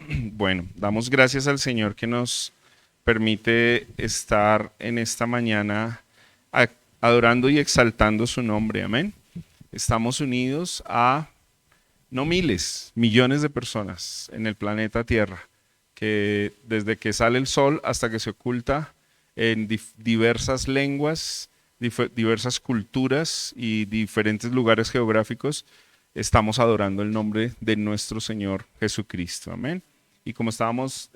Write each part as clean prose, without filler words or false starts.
Bueno, damos gracias al Señor que nos permite estar en esta mañana a- adorando y exaltando su nombre. Amén. Estamos unidos a no miles, millones de personas en el planeta Tierra, que desde que sale el sol hasta que se oculta en diversas lenguas, diversas culturas y diferentes lugares geográficos, estamos adorando el nombre de nuestro Señor Jesucristo. Amén. Y como estábamos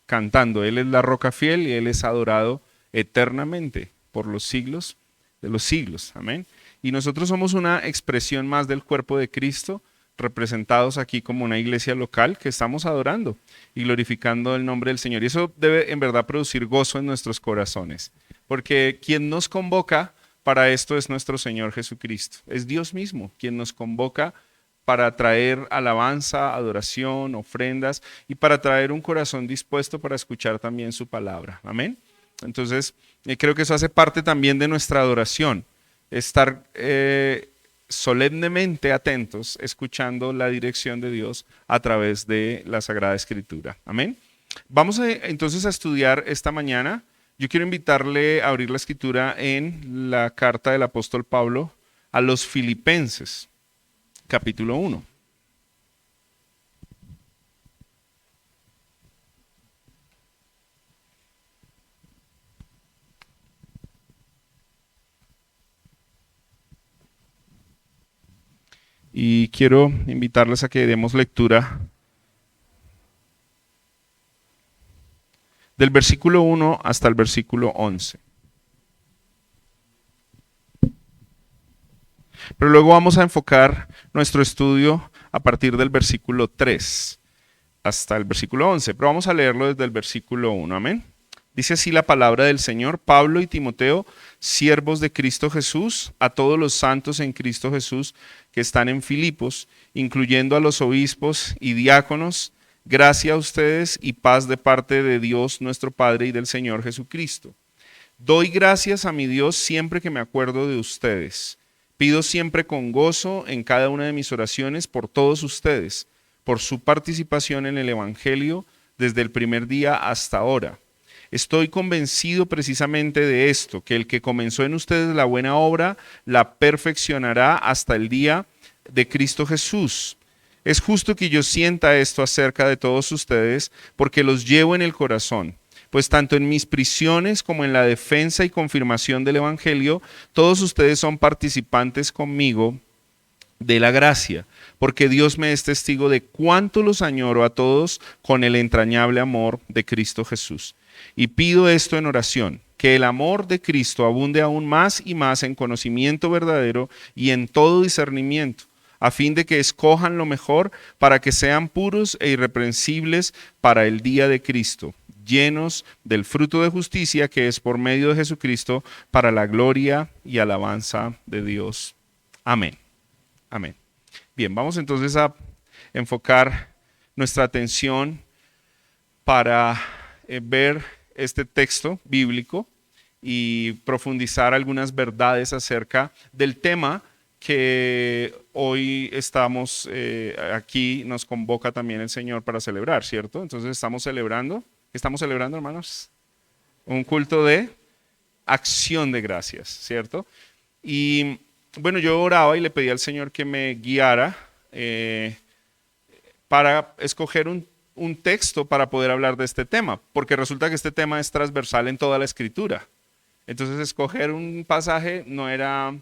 cantando, Él es la roca fiel y Él es adorado eternamente por los siglos de los siglos. Amén. Y nosotros somos una expresión más del cuerpo de Cristo, representados aquí como una iglesia local que estamos adorando y glorificando el nombre del Señor. Y eso debe en verdad producir gozo en nuestros corazones, porque quien nos convoca para esto es nuestro Señor Jesucristo. Es Dios mismo quien nos convoca para traer alabanza, adoración, ofrendas y para traer un corazón dispuesto para escuchar también su palabra. Amén. Entonces, creo que eso hace parte también de nuestra adoración, estar solemnemente atentos, escuchando la dirección de Dios a través de la Sagrada Escritura. Amén. Vamos entonces a estudiar esta mañana. Yo quiero invitarle a abrir la escritura en la carta del apóstol Pablo a los Filipenses, capítulo 1. Y quiero invitarles a que demos lectura del versículo 1 hasta el versículo 11. Pero luego vamos a enfocar nuestro estudio a partir del versículo 3 hasta el versículo 11. Pero vamos a leerlo desde el versículo 1. Amén. Dice así la palabra del Señor: Pablo y Timoteo, siervos de Cristo Jesús, a todos los santos en Cristo Jesús que están en Filipos, incluyendo a los obispos y diáconos, gracia a ustedes y paz de parte de Dios nuestro Padre y del Señor Jesucristo. Doy gracias a mi Dios siempre que me acuerdo de ustedes. Pido siempre con gozo en cada una de mis oraciones por todos ustedes, por su participación en el Evangelio desde el primer día hasta ahora. Estoy convencido precisamente de esto, que el que comenzó en ustedes la buena obra la perfeccionará hasta el día de Cristo Jesús. Es justo que yo sienta esto acerca de todos ustedes porque los llevo en el corazón, pues tanto en mis prisiones como en la defensa y confirmación del Evangelio, todos ustedes son participantes conmigo de la gracia, porque Dios me es testigo de cuánto los añoro a todos con el entrañable amor de Cristo Jesús. Y pido esto en oración, que el amor de Cristo abunde aún más y más en conocimiento verdadero y en todo discernimiento, a fin de que escojan lo mejor para que sean puros e irreprensibles para el día de Cristo, llenos del fruto de justicia que es por medio de Jesucristo para la gloria y alabanza de Dios. Amén. Amén. Bien, vamos entonces a enfocar nuestra atención para ver este texto bíblico y profundizar algunas verdades acerca del tema que hoy estamos aquí, nos convoca también el Señor para celebrar, ¿cierto? Entonces estamos celebrando, hermanos, un culto de acción de gracias, ¿cierto? Y bueno, yo oraba y le pedí al Señor que me guiara para escoger un texto para poder hablar de este tema, porque resulta que este tema es transversal en toda la escritura. Entonces escoger un pasaje no era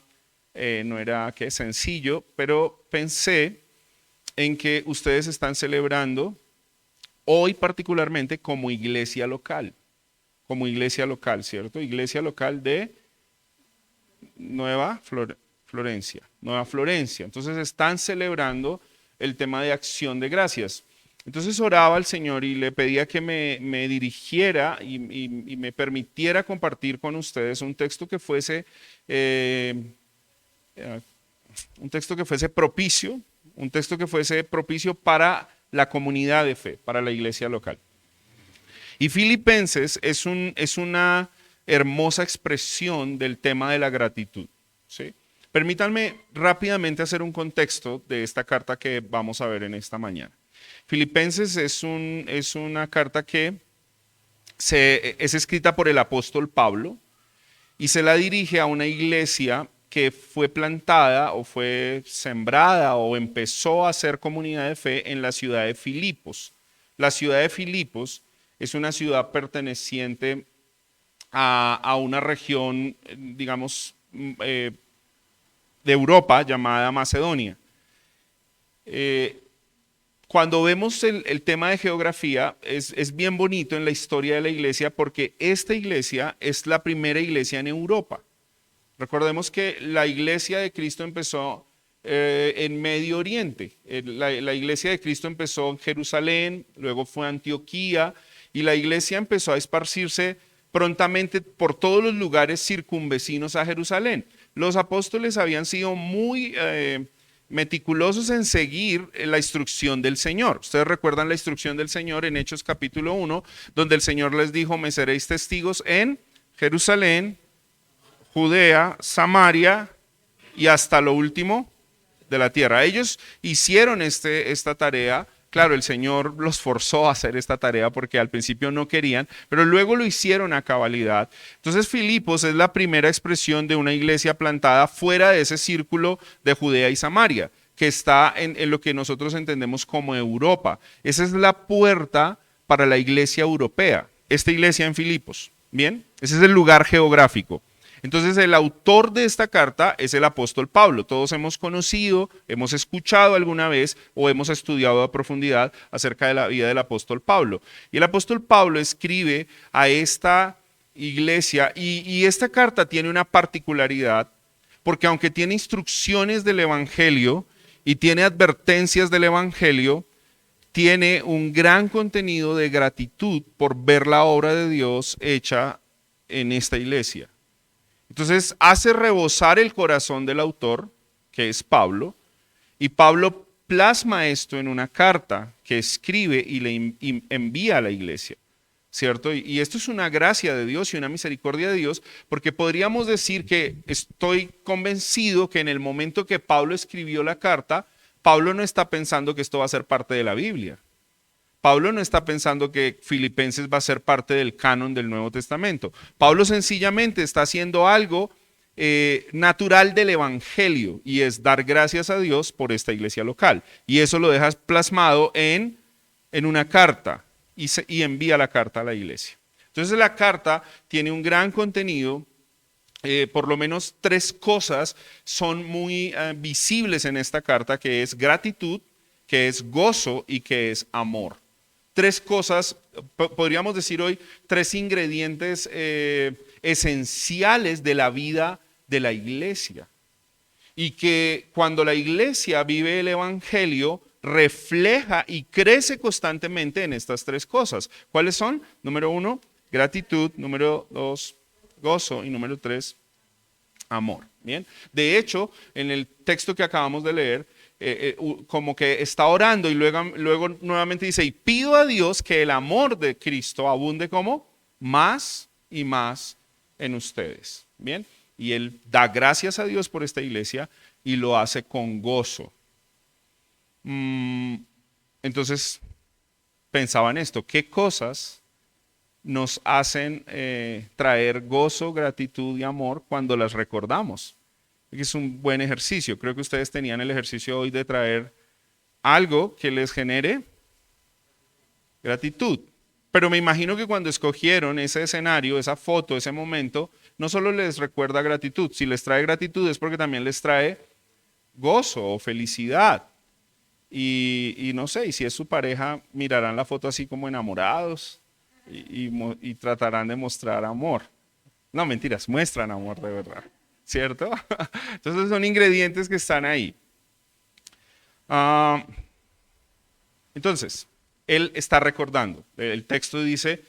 ¿qué? Sencillo, pero pensé en que ustedes están celebrando hoy particularmente como iglesia local, ¿cierto? Iglesia local de Nueva Florencia, Nueva Florencia. Entonces están celebrando el tema de acción de gracias. Entonces oraba al Señor y le pedía que me dirigiera y me permitiera compartir con ustedes eh, eh, un texto que fuese propicio, un texto que fuese propicio para la comunidad de fe, para la iglesia local. Y Filipenses es una hermosa expresión del tema de la gratitud, ¿sí? Permítanme rápidamente hacer un contexto de esta carta que vamos a ver en esta mañana. Filipenses es una carta que es escrita por el apóstol Pablo y se la dirige a una iglesia que fue plantada o fue sembrada o empezó a ser comunidad de fe en la ciudad de Filipos. La ciudad de Filipos es una ciudad perteneciente a una región, digamos, de Europa llamada Macedonia. Cuando vemos el tema de geografía, es bien bonito en la historia de la iglesia porque esta iglesia es la primera iglesia en Europa. Recordemos que la iglesia de Cristo empezó en Medio Oriente. La iglesia de Cristo empezó en Jerusalén, luego fue a Antioquía y la iglesia empezó a esparcirse prontamente por todos los lugares circunvecinos a Jerusalén. Los apóstoles habían sido muy meticulosos en seguir la instrucción del Señor. Ustedes recuerdan la instrucción del Señor en Hechos capítulo 1, donde el Señor les dijo, me seréis testigos en Jerusalén, Judea, Samaria y hasta lo último de la tierra. Ellos hicieron esta tarea. Claro, el Señor los forzó a hacer esta tarea porque al principio no querían, pero luego lo hicieron a cabalidad. Entonces Filipos es la primera expresión de una iglesia plantada fuera de ese círculo de Judea y Samaria, que está en lo que nosotros entendemos como Europa. Esa es la puerta para la iglesia europea, esta iglesia en Filipos. Bien, ese es el lugar geográfico. Entonces el autor de esta carta es el apóstol Pablo. Todos hemos conocido, hemos escuchado alguna vez o hemos estudiado a profundidad acerca de la vida del apóstol Pablo. Y el apóstol Pablo escribe a esta iglesia y esta carta tiene una particularidad porque aunque tiene instrucciones del evangelio y tiene advertencias del evangelio, tiene un gran contenido de gratitud por ver la obra de Dios hecha en esta iglesia. Entonces hace rebosar el corazón del autor, que es Pablo, y Pablo plasma esto en una carta que escribe y le envía a la iglesia, ¿cierto? Y esto es una gracia de Dios y una misericordia de Dios, porque podríamos decir que estoy convencido que en el momento que Pablo escribió la carta, Pablo no está pensando que esto va a ser parte de la Biblia. Pablo no está pensando que Filipenses va a ser parte del canon del Nuevo Testamento. Pablo sencillamente está haciendo algo natural del Evangelio y es dar gracias a Dios por esta iglesia local. Y eso lo dejas plasmado en una carta y envía la carta a la iglesia. Entonces la carta tiene un gran contenido. Por lo menos 3 cosas son muy visibles en esta carta, que es gratitud, que es gozo y que es amor. 3 cosas, podríamos decir hoy, 3 ingredientes esenciales de la vida de la iglesia. Y que cuando la iglesia vive el evangelio, refleja y crece constantemente en estas 3 cosas. ¿Cuáles son? Número 1, gratitud. Número 2, gozo. Y número 3, amor. Bien. De hecho, en el texto que acabamos de leer, como que está orando y luego nuevamente dice, y pido a Dios que el amor de Cristo abunde como más y más en ustedes. Bien, y él da gracias a Dios por esta iglesia y lo hace con gozo. Entonces pensaba en esto, ¿qué cosas nos hacen traer gozo, gratitud y amor cuando las recordamos? Es un buen ejercicio. Creo que ustedes tenían el ejercicio hoy de traer algo que les genere gratitud. Pero me imagino que cuando escogieron ese escenario, esa foto, ese momento, no solo les recuerda gratitud. Si les trae gratitud es porque también les trae gozo o felicidad. Y no sé, y si es su pareja, mirarán la foto así como enamorados y tratarán de mostrar amor. No, mentiras, muestran amor de verdad. ¿Cierto? Entonces son ingredientes que están ahí. Entonces, él está recordando. El texto dice,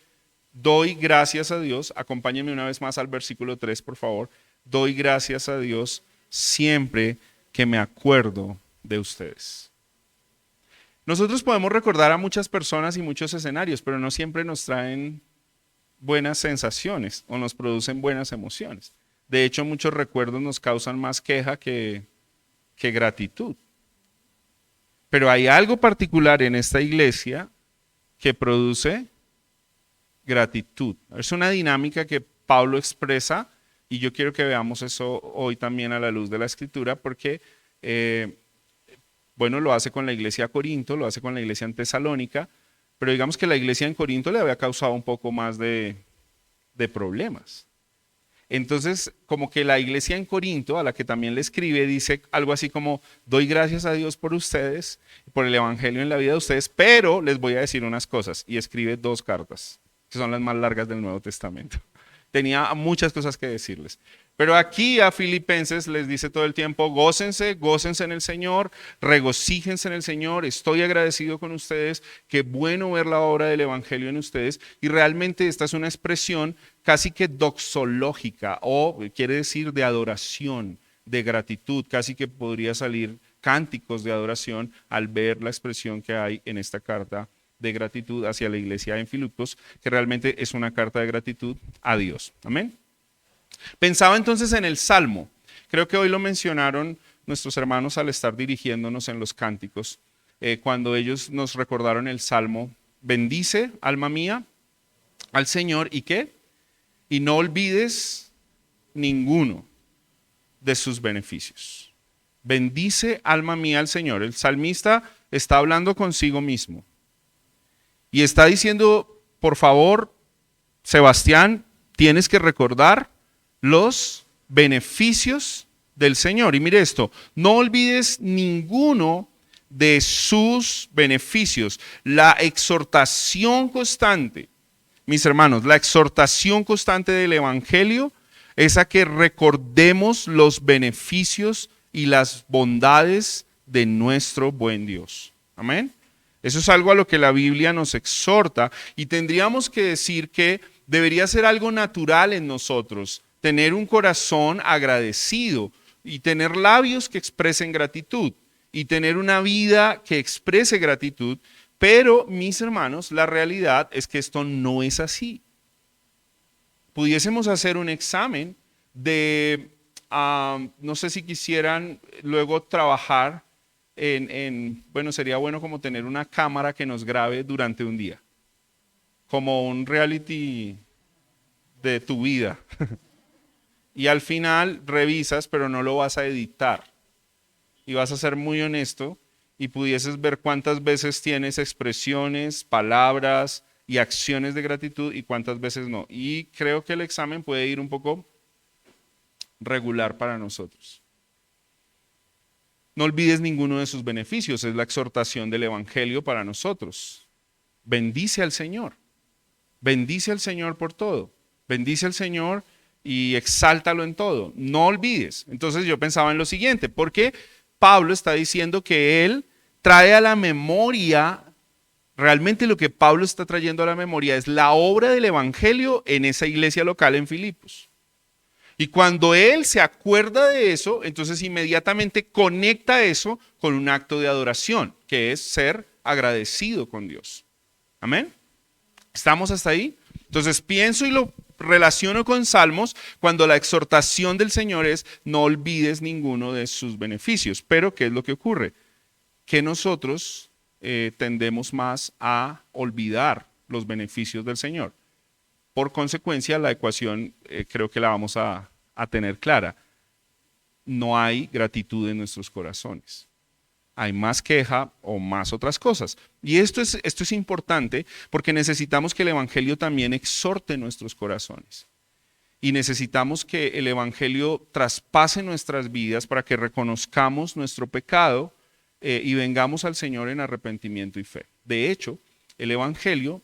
doy gracias a Dios. Acompáñenme una vez más al versículo 3, por favor. Doy gracias a Dios siempre que me acuerdo de ustedes. Nosotros podemos recordar a muchas personas y muchos escenarios, pero no siempre nos traen buenas sensaciones o nos producen buenas emociones. De hecho, muchos recuerdos nos causan más queja que gratitud. Pero hay algo particular en esta iglesia que produce gratitud. Es una dinámica que Pablo expresa y yo quiero que veamos eso hoy también a la luz de la Escritura porque, bueno, lo hace con la iglesia de Corinto, lo hace con la iglesia en Tesalónica, pero digamos que la iglesia en Corinto le había causado un poco más de problemas. Entonces, como que la iglesia en Corinto, a la que también le escribe, dice algo así como, doy gracias a Dios por ustedes, por el evangelio en la vida de ustedes, pero les voy a decir unas cosas. Y escribe 2 cartas, que son las más largas del Nuevo Testamento. Tenía muchas cosas que decirles. Pero aquí a Filipenses les dice todo el tiempo, gócense, gócense en el Señor, regocíjense en el Señor, estoy agradecido con ustedes, qué bueno ver la obra del Evangelio en ustedes. Y realmente esta es una expresión casi que doxológica, o quiere decir de adoración, de gratitud, casi que podría salir cánticos de adoración al ver la expresión que hay en esta carta de gratitud hacia la iglesia en Filipos, que realmente es una carta de gratitud a Dios. Amén. Pensaba entonces en el Salmo. Creo que hoy lo mencionaron nuestros hermanos al estar dirigiéndonos en los cánticos, cuando ellos nos recordaron el Salmo. Bendice, alma mía, al Señor, ¿y qué? Y no olvides ninguno de sus beneficios. Bendice, alma mía, al Señor. El salmista está hablando consigo mismo. Y está diciendo, por favor, Sebastián, tienes que recordar los beneficios del Señor. Y mire esto, no olvides ninguno de sus beneficios. La exhortación constante, mis hermanos, la exhortación constante del Evangelio es a que recordemos los beneficios y las bondades de nuestro buen Dios. Amén. Eso es algo a lo que la Biblia nos exhorta y tendríamos que decir que debería ser algo natural en nosotros, tener un corazón agradecido y tener labios que expresen gratitud y tener una vida que exprese gratitud, pero mis hermanos, la realidad es que esto no es así. Pudiésemos hacer un examen de, no sé si quisieran luego trabajar bueno, sería bueno como tener una cámara que nos grabe durante un día, como un reality de tu vida. Y al final revisas, pero no lo vas a editar. Y vas a ser muy honesto y pudieses ver cuántas veces tienes expresiones, palabras y acciones de gratitud y cuántas veces no. Y creo que el examen puede ir un poco regular para nosotros. No olvides ninguno de sus beneficios, es la exhortación del Evangelio para nosotros. Bendice al Señor, bendice al Señor por todo, bendice al Señor y exáltalo en todo, no olvides. Entonces yo pensaba en lo siguiente, porque Pablo está diciendo que él trae a la memoria, realmente lo que Pablo está trayendo a la memoria es la obra del Evangelio en esa iglesia local en Filipos. Y cuando él se acuerda de eso, entonces inmediatamente conecta eso con un acto de adoración, que es ser agradecido con Dios. ¿Amén? ¿Estamos hasta ahí? Entonces pienso y lo relaciono con Salmos cuando la exhortación del Señor es no olvides ninguno de sus beneficios. Pero ¿qué es lo que ocurre? Que nosotros tendemos más a olvidar los beneficios del Señor. Por consecuencia, la ecuación creo que la vamos a tener clara. No hay gratitud en nuestros corazones. Hay más queja o más otras cosas. Y esto es importante porque necesitamos que el Evangelio también exhorte nuestros corazones. Y necesitamos que el Evangelio traspase nuestras vidas para que reconozcamos nuestro pecado y vengamos al Señor en arrepentimiento y fe. De hecho, el Evangelio,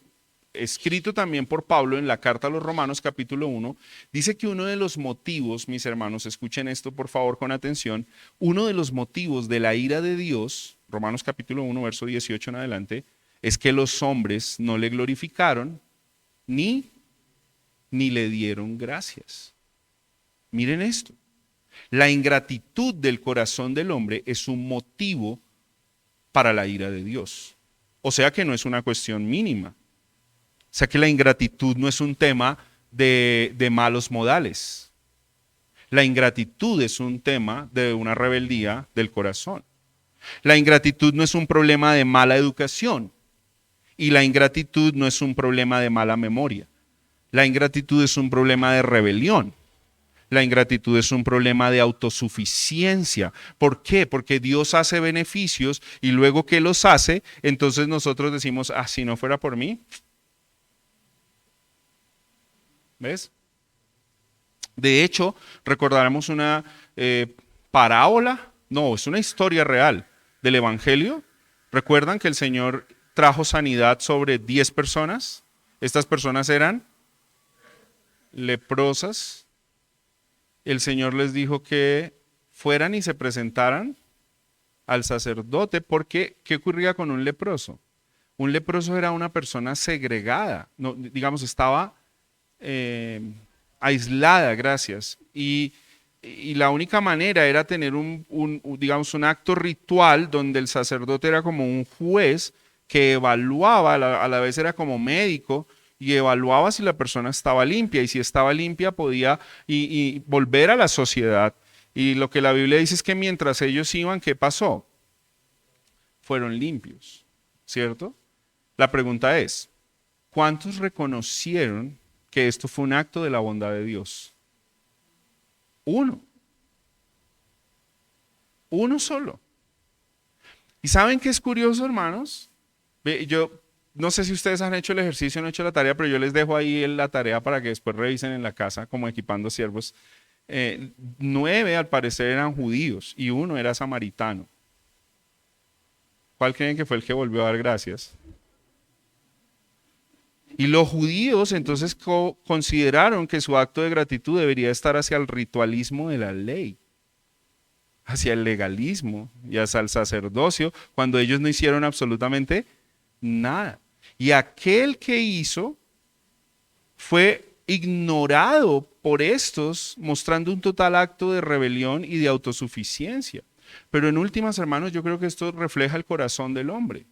escrito también por Pablo en la carta a los Romanos capítulo 1, dice que uno de los motivos, mis hermanos, escuchen esto por favor con atención, uno de los motivos de la ira de Dios, Romanos capítulo 1, verso 18 en adelante, es que los hombres no le glorificaron ni le dieron gracias. Miren esto, la ingratitud del corazón del hombre es un motivo para la ira de Dios. O sea que no es una cuestión mínima. O sea que la ingratitud no es un tema de malos modales. La ingratitud es un tema de una rebeldía del corazón. La ingratitud no es un problema de mala educación y la ingratitud no es un problema de mala memoria. La ingratitud es un problema de rebelión. La ingratitud es un problema de autosuficiencia. ¿Por qué? Porque Dios hace beneficios y luego que los hace, entonces nosotros decimos, si no fuera por mí. ¿Ves? De hecho, recordaremos una parábola, no, es una historia real del Evangelio. ¿Recuerdan que el Señor trajo sanidad sobre 10 personas? Estas personas eran leprosas. El Señor les dijo que fueran y se presentaran al sacerdote, porque ¿qué ocurría con un leproso? Un leproso era una persona segregada, no, digamos, estaba aislada, gracias, y la única manera era tener digamos, un acto ritual donde el sacerdote era como un juez que evaluaba, a la vez era como médico, y evaluaba si la persona estaba limpia, y si estaba limpia podía y volver a la sociedad. Y lo que la Biblia dice es que mientras ellos iban, ¿qué pasó? Fueron limpios, ¿cierto? La pregunta es, ¿cuántos reconocieron que esto fue un acto de la bondad de Dios? Uno solo. ¿Y saben qué es curioso, hermanos? Yo no sé si ustedes han hecho el ejercicio o no han hecho la tarea, pero yo les dejo ahí la tarea para que después revisen en la casa, como Equipando Siervos. 9 al parecer eran judíos y 1 era samaritano. ¿Cuál creen que fue el que volvió a dar gracias? Y los judíos entonces consideraron que su acto de gratitud debería estar hacia el ritualismo de la ley, hacia el legalismo y hacia el sacerdocio, cuando ellos no hicieron absolutamente nada. Y aquel que hizo fue ignorado por estos, mostrando un total acto de rebelión y de autosuficiencia. Pero en últimas, hermanos, yo creo que esto refleja el corazón del hombre.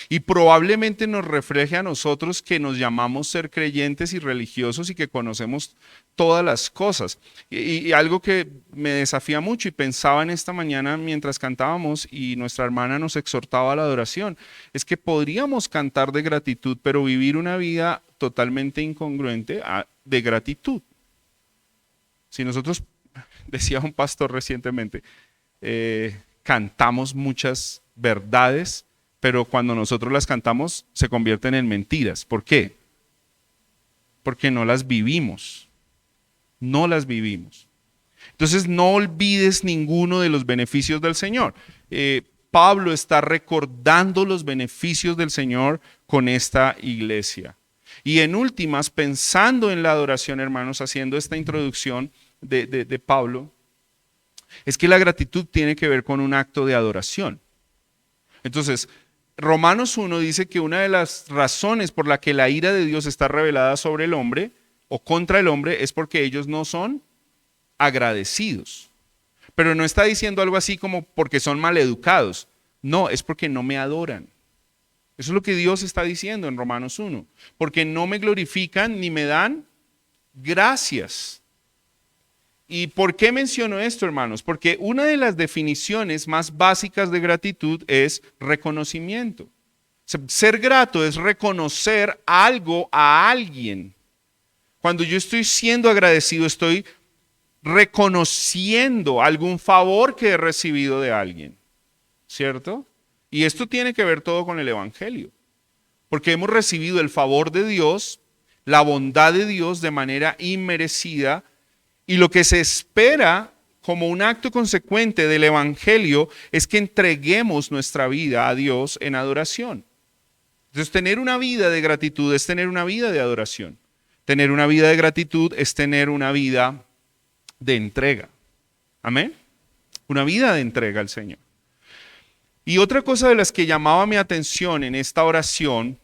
Y probablemente nos refleje a nosotros que nos llamamos ser creyentes y religiosos y que conocemos todas las cosas. Y algo que me desafía mucho, y pensaba en esta mañana mientras cantábamos y nuestra hermana nos exhortaba a la adoración, es que podríamos cantar de gratitud, pero vivir una vida totalmente incongruente de gratitud. Si nosotros, decía un pastor recientemente, cantamos muchas verdades, pero cuando nosotros las cantamos se convierten en mentiras. ¿Por qué? Porque no las vivimos. No las vivimos. Entonces no olvides ninguno de los beneficios del Señor. Pablo está recordando los beneficios del Señor con esta iglesia. Y en últimas, pensando en la adoración, hermanos, haciendo esta introducción de Pablo, es que la gratitud tiene que ver con un acto de adoración. Entonces, Romanos 1 dice que una de las razones por la que la ira de Dios está revelada sobre el hombre o contra el hombre es porque ellos no son agradecidos. Pero no está diciendo algo así como porque son maleducados. No, es porque no me adoran. Eso es lo que Dios está diciendo en Romanos 1. Porque no me glorifican ni me dan gracias. ¿Y por qué menciono esto, hermanos? Porque una de las definiciones más básicas de gratitud es reconocimiento. Ser grato es reconocer algo a alguien. Cuando yo estoy siendo agradecido, estoy reconociendo algún favor que he recibido de alguien, ¿cierto? Y esto tiene que ver todo con el Evangelio, porque hemos recibido el favor de Dios, la bondad de Dios de manera inmerecida. Y lo que se espera como un acto consecuente del Evangelio es que entreguemos nuestra vida a Dios en adoración. Entonces, tener una vida de gratitud es tener una vida de adoración. Tener una vida de gratitud es tener una vida de entrega. Amén. Una vida de entrega al Señor. Y otra cosa de las que llamaba mi atención en esta oración,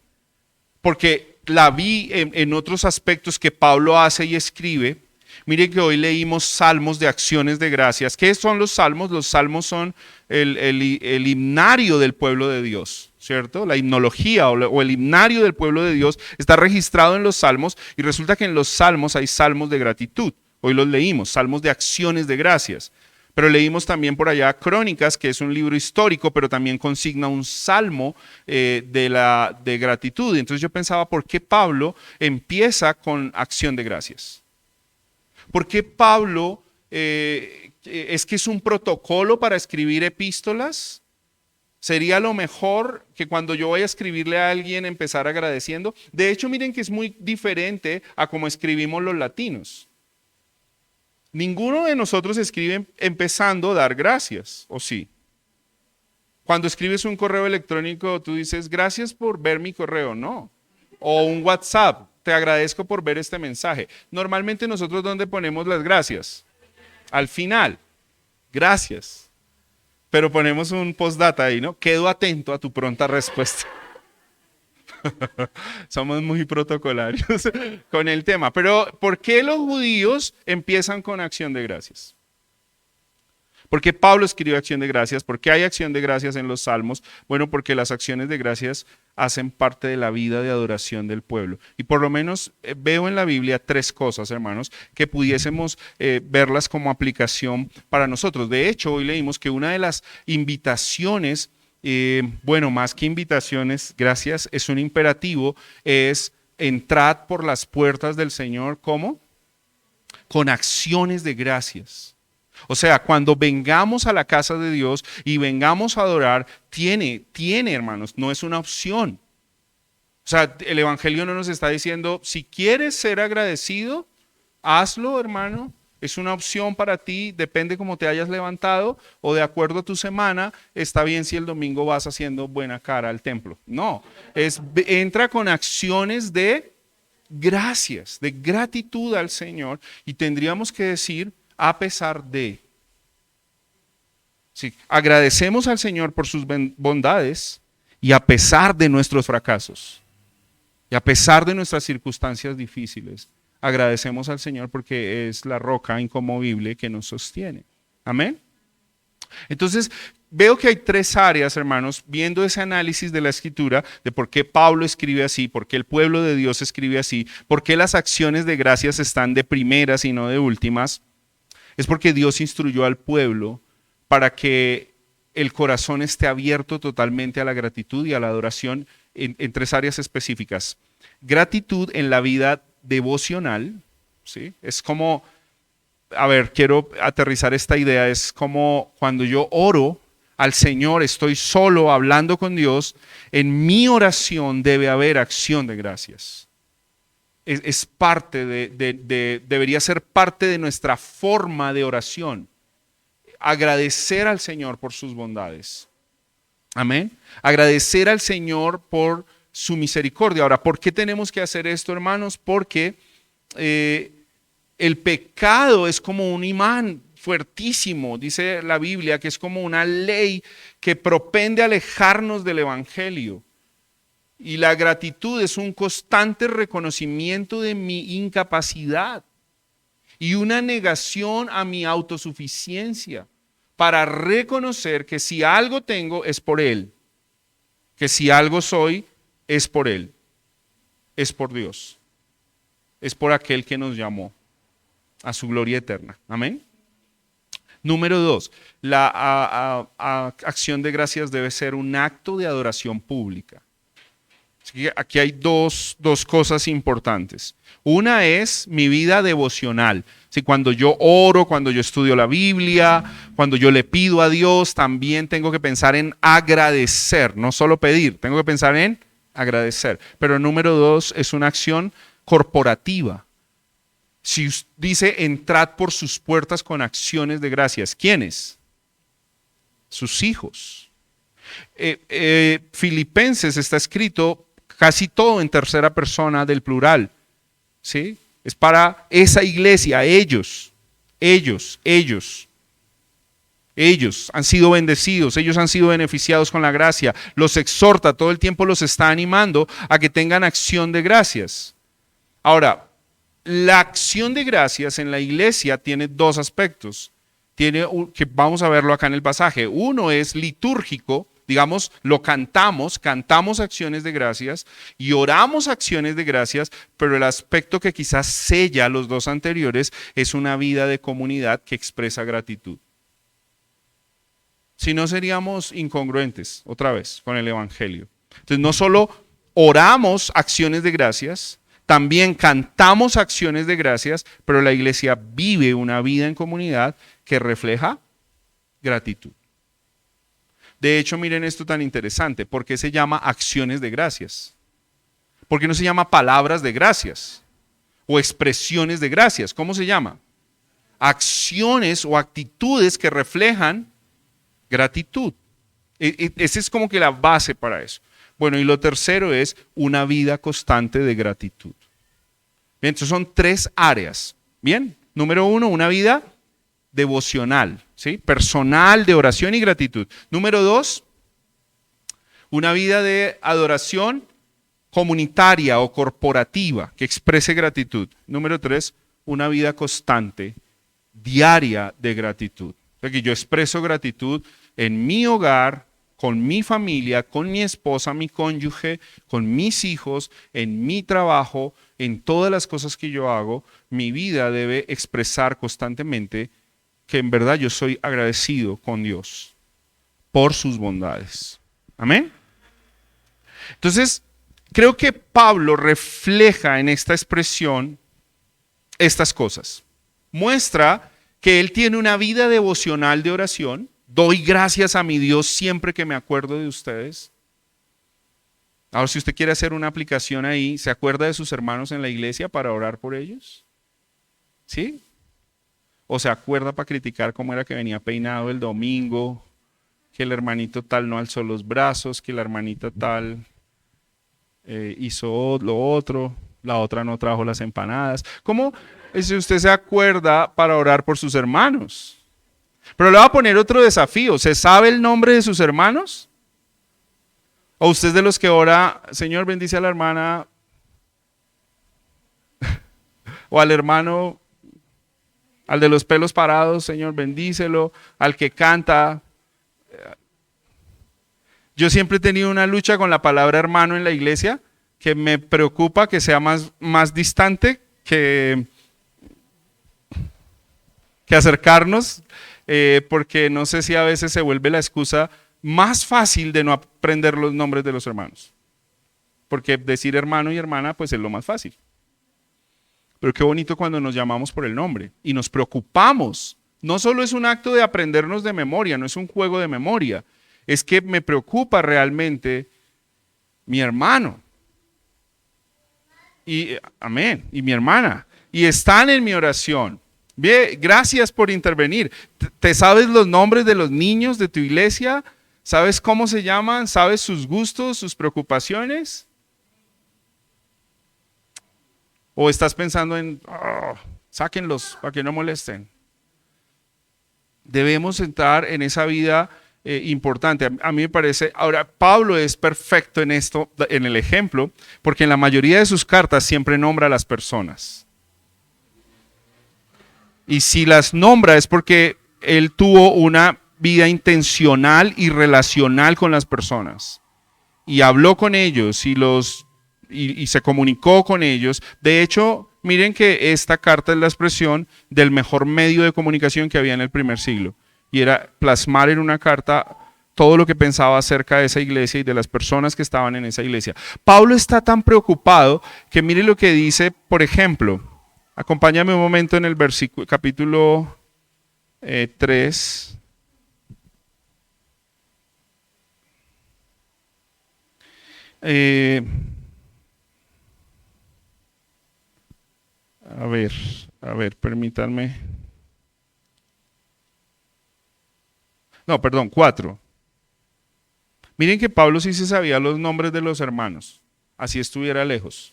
porque la vi en otros aspectos que Pablo hace y escribe. Mire que hoy leímos salmos de acciones de gracias. ¿Qué son los salmos? Los salmos son el himnario del pueblo de Dios, ¿cierto? La himnología o el himnario del pueblo de Dios está registrado en los salmos y resulta que en los salmos hay salmos de gratitud. Hoy los leímos, salmos de acciones de gracias. Pero leímos también por allá Crónicas, que es un libro histórico, pero también consigna un salmo de gratitud. Entonces yo pensaba, ¿por qué Pablo empieza con acción de gracias? ¿Por qué Pablo es que es un protocolo para escribir epístolas? Sería lo mejor que cuando yo vaya a escribirle a alguien empezar agradeciendo. De hecho, miren que es muy diferente a como escribimos los latinos. Ninguno de nosotros escribe empezando a dar gracias, ¿o sí? Cuando escribes un correo electrónico, tú dices, gracias por ver mi correo, no. O un WhatsApp, te agradezco por ver este mensaje. Normalmente nosotros, ¿dónde ponemos las gracias? Al final, gracias. Pero ponemos un postdata ahí, ¿no? Quedo atento a tu pronta respuesta. Somos muy protocolarios con el tema. Pero ¿por qué los judíos empiezan con acción de gracias? ¿Por qué Pablo escribe acción de gracias? ¿Por qué hay acción de gracias en los salmos? Bueno, porque las acciones de gracias hacen parte de la vida de adoración del pueblo. Y por lo menos veo en la Biblia tres cosas, hermanos, que pudiésemos verlas como aplicación para nosotros. De hecho, hoy leímos que una de las invitaciones, bueno, más que invitaciones, gracias, es un imperativo, es entrad por las puertas del Señor, ¿cómo? Con acciones de gracias. O sea, cuando vengamos a la casa de Dios y vengamos a adorar, tiene, hermanos, no es una opción. O sea, el Evangelio no nos está diciendo, si quieres ser agradecido, hazlo, hermano. Es una opción para ti, depende cómo te hayas levantado o de acuerdo a tu semana, está bien si el domingo vas haciendo buena cara al templo. No, entra con acciones de gracias, de gratitud al Señor y tendríamos que decir, a pesar de. Sí, agradecemos al Señor por sus bondades y a pesar de nuestros fracasos y a pesar de nuestras circunstancias difíciles, agradecemos al Señor porque es la roca inconmovible que nos sostiene. Amén. Entonces, veo que hay tres áreas, hermanos, viendo ese análisis de la Escritura, de por qué Pablo escribe así, por qué el pueblo de Dios escribe así, por qué las acciones de gracias están de primeras y no de últimas. Es porque Dios instruyó al pueblo para que el corazón esté abierto totalmente a la gratitud y a la adoración en tres áreas específicas. Gratitud en la vida devocional, ¿sí? Es como, a ver, quiero aterrizar esta idea, es como cuando yo oro al Señor, estoy solo hablando con Dios, en mi oración debe haber acción de gracias. Es parte debería ser parte de nuestra forma de oración. Agradecer al Señor por sus bondades. Amén. Agradecer al Señor por su misericordia. Ahora, ¿por qué tenemos que hacer esto, hermanos? Porque el pecado es como un imán fuertísimo, dice la Biblia, que es como una ley que propende a alejarnos del Evangelio. Y la gratitud es un constante reconocimiento de mi incapacidad y una negación a mi autosuficiencia para reconocer que si algo tengo es por Él, que si algo soy es por Él, es por Dios, es por aquel que nos llamó a su gloria eterna. Amén. Número 2, la acción de gracias debe ser un acto de adoración pública. Aquí hay dos cosas importantes. Una es mi vida devocional. Cuando yo oro, cuando yo estudio la Biblia, cuando yo le pido a Dios, también tengo que pensar en agradecer, no solo pedir, tengo que pensar en agradecer. Pero número 2 es una acción corporativa. Si dice, entrad por sus puertas con acciones de gracias. ¿Quiénes? Sus hijos. Filipenses está escrito casi todo en tercera persona del plural, ¿sí? Es para esa iglesia, ellos han sido bendecidos, ellos han sido beneficiados con la gracia, los exhorta, todo el tiempo los está animando a que tengan acción de gracias. Ahora, la acción de gracias en la iglesia tiene dos aspectos, que vamos a verlo acá en el pasaje. Uno es litúrgico, digamos, lo cantamos acciones de gracias y oramos acciones de gracias, pero el aspecto que quizás sella los dos anteriores es una vida de comunidad que expresa gratitud. Si no, seríamos incongruentes, otra vez, con el Evangelio. Entonces, no solo oramos acciones de gracias, también cantamos acciones de gracias, pero la iglesia vive una vida en comunidad que refleja gratitud. De hecho, miren esto tan interesante. ¿Por qué se llama acciones de gracias? ¿Por qué no se llama palabras de gracias? O expresiones de gracias. ¿Cómo se llama? Acciones o actitudes que reflejan gratitud. Esa es como que la base para eso. Bueno, y lo tercero es una vida constante de gratitud. Bien, entonces son 3 áreas. Bien, número 1, una vida devocional, ¿sí? Personal, de oración y gratitud. Número 2, una vida de adoración comunitaria o corporativa que exprese gratitud. Número 3, una vida constante, diaria de gratitud. O sea, que yo expreso gratitud en mi hogar, con mi familia, con mi esposa, mi cónyuge, con mis hijos, en mi trabajo, en todas las cosas que yo hago. Mi vida debe expresar constantemente que en verdad yo soy agradecido con Dios por sus bondades. Amén. Entonces, creo que Pablo refleja en esta expresión estas cosas. Muestra que él tiene una vida devocional de oración. Doy gracias a mi Dios siempre que me acuerdo de ustedes. Ahora, si usted quiere hacer una aplicación ahí, ¿se acuerda de sus hermanos en la iglesia para orar por ellos? ¿Sí? ¿O se acuerda para criticar cómo era que venía peinado el domingo? Que el hermanito tal no alzó los brazos, que la hermanita tal hizo lo otro, la otra no trajo las empanadas. ¿Cómo si usted se acuerda para orar por sus hermanos? Pero le voy a poner otro desafío. ¿Se sabe el nombre de sus hermanos? ¿O usted es de los que ora, Señor, bendice a la hermana? O al hermano, al de los pelos parados, Señor, bendícelo. Al que canta. Yo siempre he tenido una lucha con la palabra hermano en la iglesia, que me preocupa que sea más distante que acercarnos. Porque no sé si a veces se vuelve la excusa más fácil de no aprender los nombres de los hermanos. Porque decir hermano y hermana pues es lo más fácil. Pero qué bonito cuando nos llamamos por el nombre y nos preocupamos. No solo es un acto de aprendernos de memoria, no es un juego de memoria. Es que me preocupa realmente mi hermano. Y amén, y mi hermana. Y están en mi oración. Bien, gracias por intervenir. ¿Te sabes los nombres de los niños de tu iglesia? ¿Sabes cómo se llaman? ¿Sabes sus gustos, sus preocupaciones? ¿O estás pensando en, sáquenlos para que no molesten? Debemos entrar en esa vida importante. A mí me parece, ahora Pablo es perfecto en esto, en el ejemplo, porque en la mayoría de sus cartas siempre nombra a las personas. Y si las nombra es porque él tuvo una vida intencional y relacional con las personas. Y habló con ellos y se comunicó con ellos. De hecho, miren que esta carta es la expresión del mejor medio de comunicación que había en el primer siglo. Y era plasmar en una carta todo lo que pensaba acerca de esa iglesia y de las personas que estaban en esa iglesia. Pablo está tan preocupado que mire lo que dice, por ejemplo. Acompáñame un momento en el versículo, capítulo 3. A ver, permítanme. No, perdón, 4. Miren que Pablo sí se sabía los nombres de los hermanos, así estuviera lejos.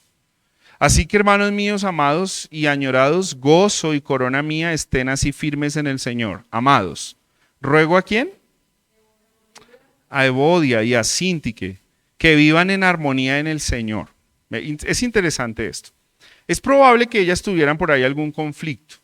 Así que, hermanos míos, amados y añorados, gozo y corona mía estén así firmes en el Señor. Amados, ¿ruego a quién? A Evodia y a Síntique, que vivan en armonía en el Señor. Es interesante esto. Es probable que ellas tuvieran por ahí algún conflicto,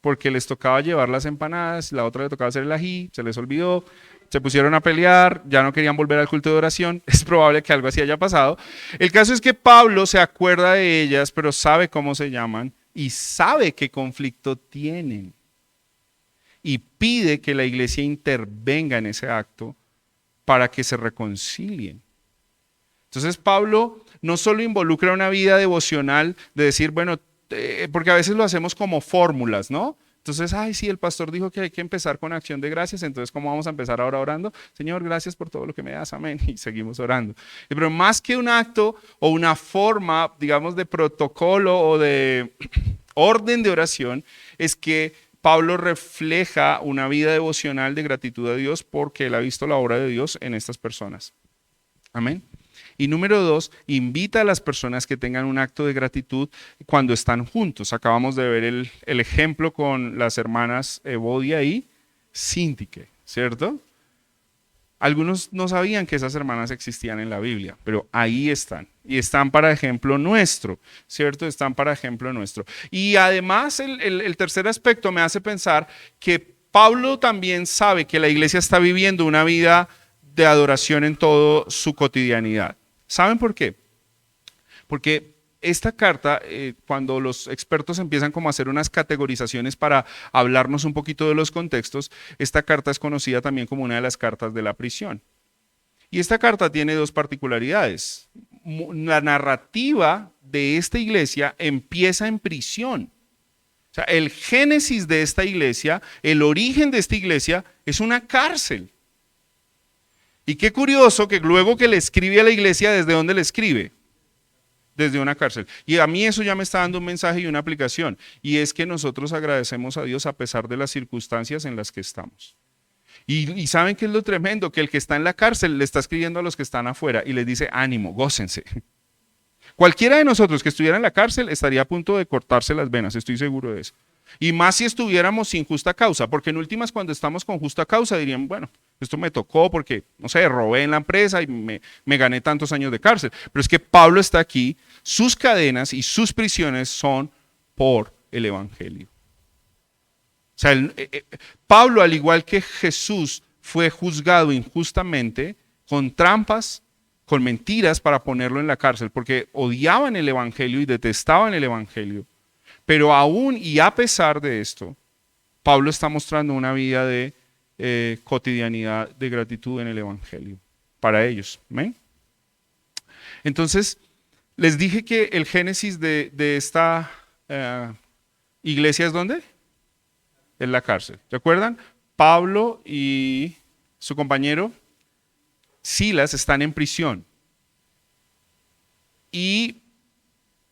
porque les tocaba llevar las empanadas, la otra le tocaba hacer el ají, se les olvidó, se pusieron a pelear, ya no querían volver al culto de oración. Es probable que algo así haya pasado. El caso es que Pablo se acuerda de ellas, pero sabe cómo se llaman y sabe qué conflicto tienen. y pide que la iglesia intervenga en ese acto para que se reconcilien. Entonces Pablo no solo involucra una vida devocional de decir, bueno, porque a veces lo hacemos como fórmulas, ¿no? Entonces, ay, sí, el pastor dijo que hay que empezar con acción de gracias, entonces, ¿cómo vamos a empezar ahora orando? Señor, gracias por todo lo que me das, amén, y seguimos orando. Pero más que un acto o una forma, digamos, de protocolo o de orden de oración, es que Pablo refleja una vida devocional de gratitud a Dios porque él ha visto la obra de Dios en estas personas. Amén. Y número 2, invita a las personas que tengan un acto de gratitud cuando están juntos. Acabamos de ver el ejemplo con las hermanas Evodia y Síntique, ¿cierto? Algunos no sabían que esas hermanas existían en la Biblia, pero ahí están. Y están para ejemplo nuestro, ¿cierto? Están para ejemplo nuestro. Y además el tercer aspecto me hace pensar que Pablo también sabe que la iglesia está viviendo una vida de adoración en toda su cotidianidad. ¿Saben por qué? Porque esta carta, cuando los expertos empiezan como a hacer unas categorizaciones para hablarnos un poquito de los contextos, esta carta es conocida también como una de las cartas de la prisión. Y esta carta tiene dos particularidades. La narrativa de esta iglesia empieza en prisión. O sea, el génesis de esta iglesia, el origen de esta iglesia es una cárcel. Y qué curioso que luego que le escribe a la iglesia, ¿desde dónde le escribe? Desde una cárcel. Y a mí eso ya me está dando un mensaje y una aplicación. Y es que nosotros agradecemos a Dios a pesar de las circunstancias en las que estamos. Y ¿saben qué es lo tremendo? Que el que está en la cárcel le está escribiendo a los que están afuera y les dice, ánimo, gócense. Cualquiera de nosotros que estuviera en la cárcel estaría a punto de cortarse las venas, estoy seguro de eso. Y más si estuviéramos sin justa causa, porque en últimas cuando estamos con justa causa dirían, bueno, esto me tocó porque, no sé, robé en la empresa y me gané tantos años de cárcel. Pero es que Pablo está aquí, sus cadenas y sus prisiones son por el Evangelio. O sea, Pablo, al igual que Jesús, fue juzgado injustamente con trampas, con mentiras para ponerlo en la cárcel, porque odiaban el Evangelio y detestaban el Evangelio. Pero aún y a pesar de esto, Pablo está mostrando una vida de cotidianidad, de gratitud en el Evangelio para ellos. ¿Ven? Entonces, les dije que el génesis de esta iglesia es ¿dónde? En la cárcel. ¿Recuerdan? Pablo y su compañero Silas están en prisión. Y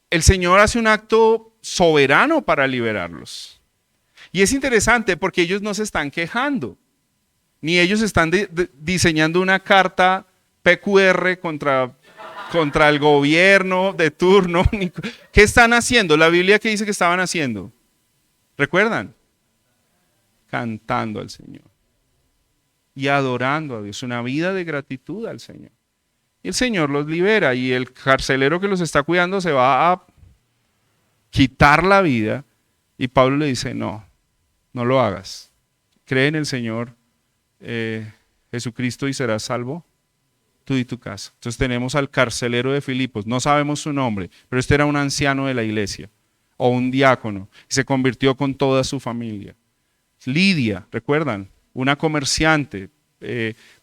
el Señor hace un acto soberano para liberarlos. Y es interesante porque ellos no se están quejando, ni ellos están diseñando una carta PQR contra el gobierno de turno. ¿Qué están haciendo? La Biblia, ¿qué dice que estaban haciendo? ¿Recuerdan? Cantando al Señor y adorando a Dios, una vida de gratitud al Señor. Y el Señor los libera y el carcelero que los está cuidando se va a quitar la vida y Pablo le dice, no lo hagas. Cree en el Señor Jesucristo y serás salvo tú y tu casa. Entonces tenemos al carcelero de Filipos, no sabemos su nombre, pero este era un anciano de la iglesia o un diácono y se convirtió con toda su familia. Lidia, ¿recuerdan? Una comerciante,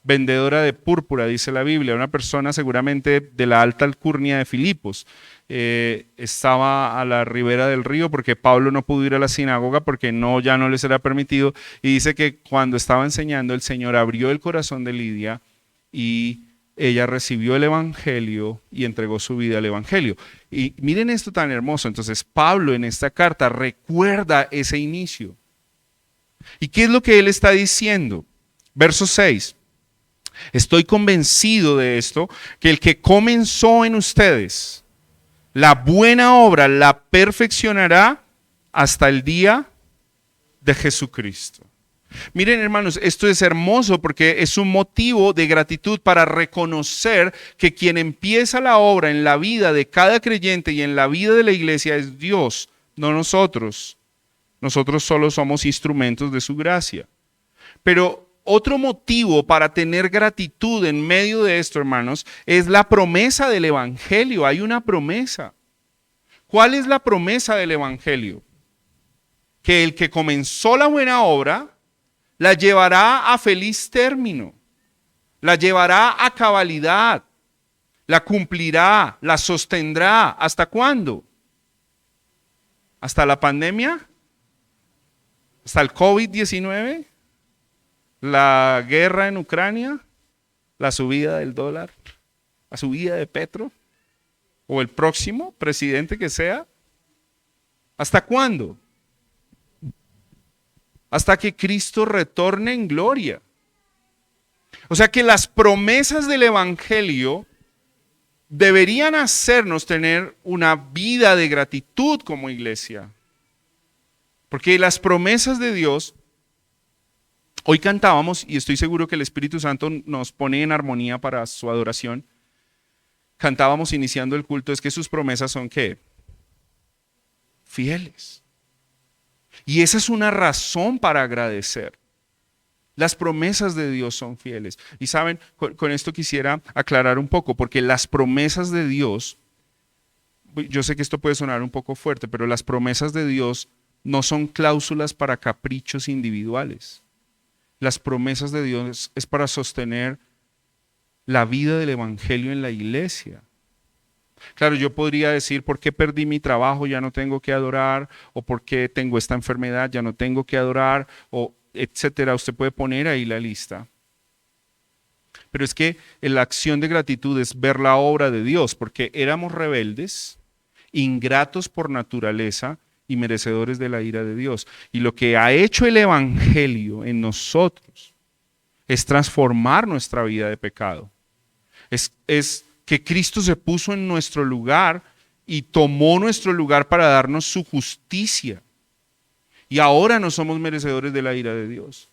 vendedora de púrpura, dice la Biblia, una persona seguramente de la alta alcurnia de Filipos. Estaba a la ribera del río porque Pablo no pudo ir a la sinagoga porque ya no les era permitido. Y dice que cuando estaba enseñando, el Señor abrió el corazón de Lidia y ella recibió el Evangelio y entregó su vida al Evangelio. Y miren esto tan hermoso. Entonces Pablo en esta carta recuerda ese inicio. ¿Y qué es lo que él está diciendo? Verso 6. Estoy convencido de esto, que el que comenzó en ustedes la buena obra la perfeccionará hasta el día de Jesucristo. Miren, hermanos, esto es hermoso porque es un motivo de gratitud para reconocer que quien empieza la obra en la vida de cada creyente y en la vida de la iglesia es Dios, no nosotros. Nosotros solo somos instrumentos de su gracia. Pero otro motivo para tener gratitud en medio de esto, hermanos, es la promesa del Evangelio. Hay una promesa. ¿Cuál es la promesa del Evangelio? Que el que comenzó la buena obra la llevará a feliz término, la llevará a cabalidad, la cumplirá, la sostendrá. ¿Hasta cuándo? ¿Hasta la pandemia? ¿Hasta el COVID-19? ¿La guerra en Ucrania? ¿La subida del dólar? ¿La subida de Petro? ¿O el próximo presidente que sea? ¿Hasta cuándo? Hasta que Cristo retorne en gloria. O sea que las promesas del Evangelio deberían hacernos tener una vida de gratitud como iglesia. Porque las promesas de Dios, hoy cantábamos, y estoy seguro que el Espíritu Santo nos pone en armonía para su adoración, cantábamos iniciando el culto, es que sus promesas son ¿qué? Fieles. Y esa es una razón para agradecer. Las promesas de Dios son fieles. Y saben, con esto quisiera aclarar un poco, porque las promesas de Dios, yo sé que esto puede sonar un poco fuerte, pero las promesas de Dios no son cláusulas para caprichos individuales. Las promesas de Dios es para sostener la vida del Evangelio en la iglesia. Claro, yo podría decir, ¿por qué perdí mi trabajo? Ya no tengo que adorar, o ¿por qué tengo esta enfermedad? Ya no tengo que adorar, o etcétera. Usted puede poner ahí la lista. Pero es que la acción de gratitud es ver la obra de Dios, porque éramos rebeldes, ingratos por naturaleza y merecedores de la ira de Dios. Y lo que ha hecho el Evangelio en nosotros es transformar nuestra vida de pecado. Es que Cristo se puso en nuestro lugar y tomó nuestro lugar para darnos su justicia. Y ahora no somos merecedores de la ira de Dios.